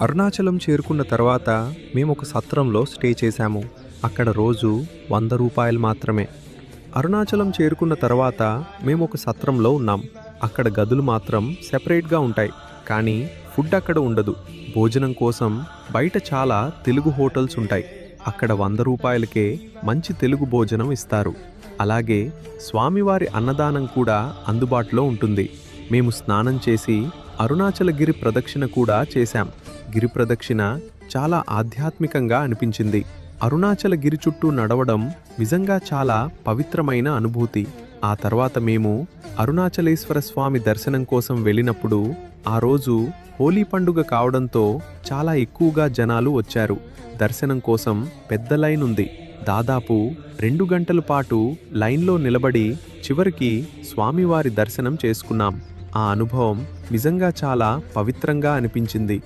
అరుణాచలం చేరుకున్న తర్వాత మేమొక సత్రంలో స్టే చేశాము. అక్కడ రోజు రూ. 100 మాత్రమే. అరుణాచలం చేరుకున్న తర్వాత మేమొక సత్రంలో ఉన్నాం. అక్కడ గదులు మాత్రం సెపరేట్‌గా ఉంటాయి. కానీ ఫుడ్ అక్కడ ఉండదు. భోజనం కోసం బయట చాలా తెలుగు హోటల్స్ ఉంటాయి. అక్కడ రూ. 100కే మంచి తెలుగు భోజనం ఇస్తారు. అలాగే స్వామివారి అన్నదానం కూడా అందుబాటులో ఉంటుంది. మేము స్నానం చేసి అరుణాచల గిరి ప్రదక్షిణ కూడా చేశాం. గిరి ప్రదక్షిణ చాలా ఆధ్యాత్మికంగా అనిపించింది. అరుణాచల గిరి చుట్టూ నడవడం నిజంగా చాలా పవిత్రమైన అనుభూతి. ఆ తర్వాత మేము అరుణాచలేశ్వర స్వామి దర్శనం కోసం వెళ్ళినప్పుడు ఆ రోజు హోలీ పండుగ కావడంతో చాలా ఎక్కువగా జనాలు వచ్చారు. దర్శనం కోసం పెద్ద లైన్ ఉంది. దాదాపు 2 గంటల పాటు లైన్లో నిలబడి చివరికి స్వామివారి దర్శనం చేసుకున్నాం. ఆ అనుభవం నిజంగా చాలా పవిత్రంగా అనిపించింది.